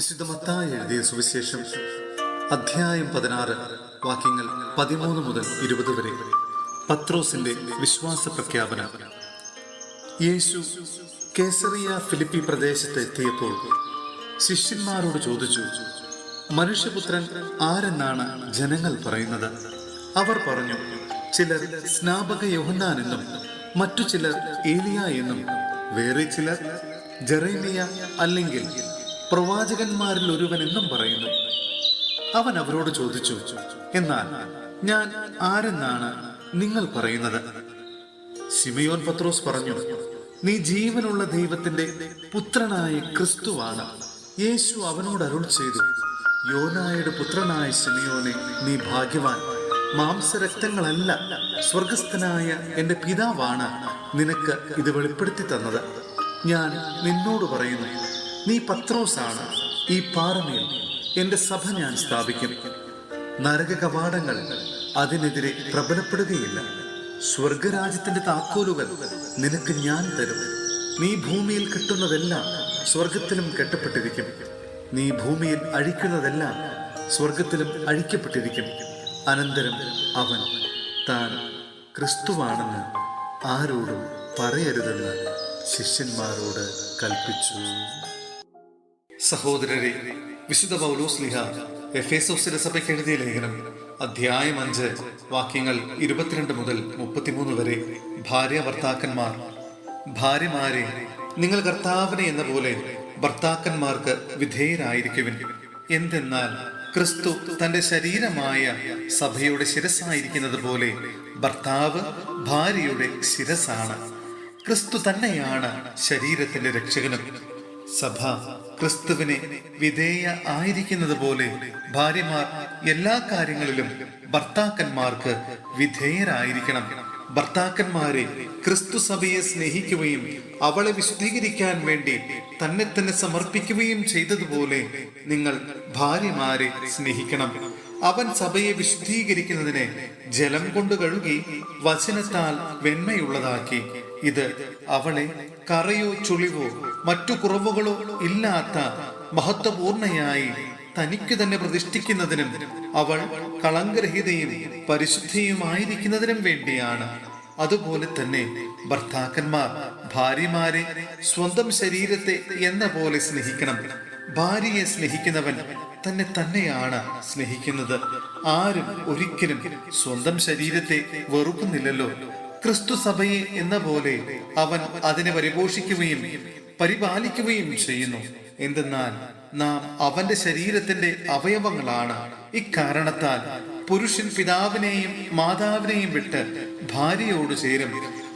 വിശുദ്ധ മത്തായി എഴുതിയ സുവിശേഷം അധ്യായം 16 വാക്യങ്ങൾ 13 മുതൽ 20 വരെ. പത്രോസിന്റെ വിശ്വാസ പ്രഖ്യാപനം. യേശു കേസറിയ ഫിലിപ്പി പ്രദേശത്ത് എത്തിയപ്പോൾ ശിഷ്യന്മാരോട് ചോദിച്ചു, മനുഷ്യപുത്രൻ ആരെന്നാണ് ജനങ്ങൾ പറയുന്നത്? അവർ പറഞ്ഞു, ചിലർ സ്നാപക യോഹന്നാൻ എന്നും മറ്റു ചിലർ ഏലിയ എന്നും വേറെ ചിലർ ജെറേമിയ അല്ലെങ്കിൽ പ്രവാചകന്മാരിൽ ഒരുവൻ എന്നും പറയുന്നു. അവൻ അവരോട് ചോദിച്ചു, എന്നാൽ ഞാൻ ആരെന്നാണ് നിങ്ങൾ പറയുന്നത്? ശിമയോൻ പത്രോസ് പറഞ്ഞു, നീ ജീവനുള്ള ദൈവത്തിന്റെ പുത്രനായ ക്രിസ്തുവാണ്. യേശു അവനോട് അരുൾ ചെയ്തു, യോനായുടെ പുത്രനായ ശിമയോനെ, നീ ഭാഗ്യവാൻ. മാംസരക്തങ്ങളല്ല, സ്വർഗസ്ഥനായ എൻ്റെ പിതാവാണ് നിനക്ക് ഇത് വെളിപ്പെടുത്തി തന്നത്. ഞാൻ നിന്നോട് പറയുന്നു, നീ പത്രോസാണ്. ഈ പാറമേൽ എൻ്റെ സഭ ഞാൻ സ്ഥാപിക്കും. നരക കവാടങ്ങൾ അതിനെതിരെ പ്രബലപ്പെടുകയില്ല. സ്വർഗരാജ്യത്തിന്റെ താക്കോലുകൾ നിനക്ക് ഞാൻ തരും. നീ ഭൂമിയിൽ കെട്ടുന്നതെല്ലാം സ്വർഗത്തിലും കെട്ടപ്പെട്ടിരിക്കും. നീ ഭൂമിയിൽ അഴിക്കുന്നതെല്ലാം സ്വർഗത്തിലും അഴിക്കപ്പെട്ടിരിക്കും. അനന്തരം അവൻ താൻ ക്രിസ്തുവാണെന്ന് ആരോടും പറയരുതെന്ന് ശിഷ്യന്മാരോട് കൽപ്പിച്ചു. സഹോദരരെ, വിശുദ്ധ പൗലോസ് ശ്ലീഹ എഫേസോസിലെ സഭയ്ക്ക് എഴുതിയ ലേഖനം അധ്യായം 5 വാക്യങ്ങൾ 22 മുതൽ 33 വരെ. ഭർത്താക്കന്മാർ, ഭാര്യമാരെ, നിങ്ങൾ കർത്താവിനെ എന്ന പോലെ ഭർത്താക്കന്മാർക്ക് വിധേയരായിരിക്കുവിൻ. എന്തെന്നാൽ ക്രിസ്തു തന്റെ ശരീരമായ സഭയുടെ ശിരസായിരിക്കുന്നത് പോലെ ഭർത്താവ് ഭാര്യയുടെ ശിരസാണ്. ക്രിസ്തു തന്നെയാണ് ശരീരത്തിന്റെ രക്ഷകനും. സഭ ക്രിസ്തുവിനെ വിധേയ ആയിരിക്കുന്നത് പോലെ ഭാര്യമാർ എല്ലാ കാര്യങ്ങളിലും ഭർത്താക്കന്മാർക്ക് വിധേയരായിരിക്കണം. ഭർത്താക്കന്മാരെ, ക്രിസ്തു സഭയെ സ്നേഹിക്കുകയും അവളെ വിശുദ്ധീകരിക്കാൻ വേണ്ടി തന്നെ തന്നെ സമർപ്പിക്കുകയും ചെയ്തതുപോലെ നിങ്ങൾ ഭാര്യമാരെ സ്നേഹിക്കണം. അവൻ സഭയെ വിശുദ്ധീകരിക്കുന്നതിനെ ജലം കൊണ്ട് കഴുകി വചനത്താൽ വെണ്മയുള്ളതാക്കി. ഇത് അവളെ കറയോ ചുളിവോ മറ്റു കുറവുകളോ ഇല്ലാത്ത മഹത്വപൂർണയായി തനിക്ക് തന്നെ പ്രതിഷ്ഠിക്കുന്നതിനും അവൾ കളങ്കരഹിതയും പരിശുദ്ധിയുമായിരിക്കുന്നതിനും വേണ്ടിയാണ്. അതുപോലെ തന്നെ ഭർത്താക്കന്മാർ ഭാര്യമാരെ സ്വന്തം ശരീരത്തെ എന്ന പോലെ സ്നേഹിക്കണം. ഭാര്യയെ സ്നേഹിക്കുന്നവൻ തന്നെ തന്നെയാണ് സ്നേഹിക്കുന്നത്. ആരും ഒരിക്കലും സ്വന്തം ശരീരത്തെ വെറുക്കുന്നില്ലല്ലോ. ക്രിസ്തു സഭയെ എന്ന പോലെ അവൻ അതിനെ പരിപോഷിക്കുകയും പരിപാലിക്കുകയും ചെയ്യുന്നു. എന്തെന്നാൽ നാം അവന്റെ ശരീരത്തിന്റെ അവയവങ്ങളാണ്. ഇക്കാരണത്താൽ പുരുഷൻ പിതാവിനെയും മാതാവിനെയും വിട്ട് ഭാര്യയോട് ചേരും,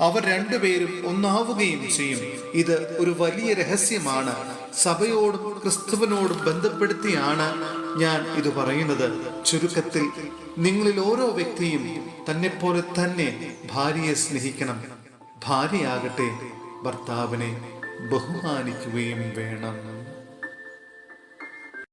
അവർ രണ്ടുപേരും ഒന്നാവുകയും ചെയ്യും. ഇത് ഒരു വലിയ രഹസ്യമാണ്. സഭയോടും ക്രിസ്തുവിനോടും ബന്ധപ്പെടുത്തിയാണ് ഞാൻ ഇത് പറയുന്നത്. ചുരുക്കത്തിൽ, നിങ്ങളിൽ ഓരോ വ്യക്തിയും തന്നെപ്പോലെ തന്നെ ഭാര്യയെ സ്നേഹിക്കണം. ഭാര്യയാകട്ടെ ഭർത്താവിനെ ബഹുമാനിക്കുകയും വേണം.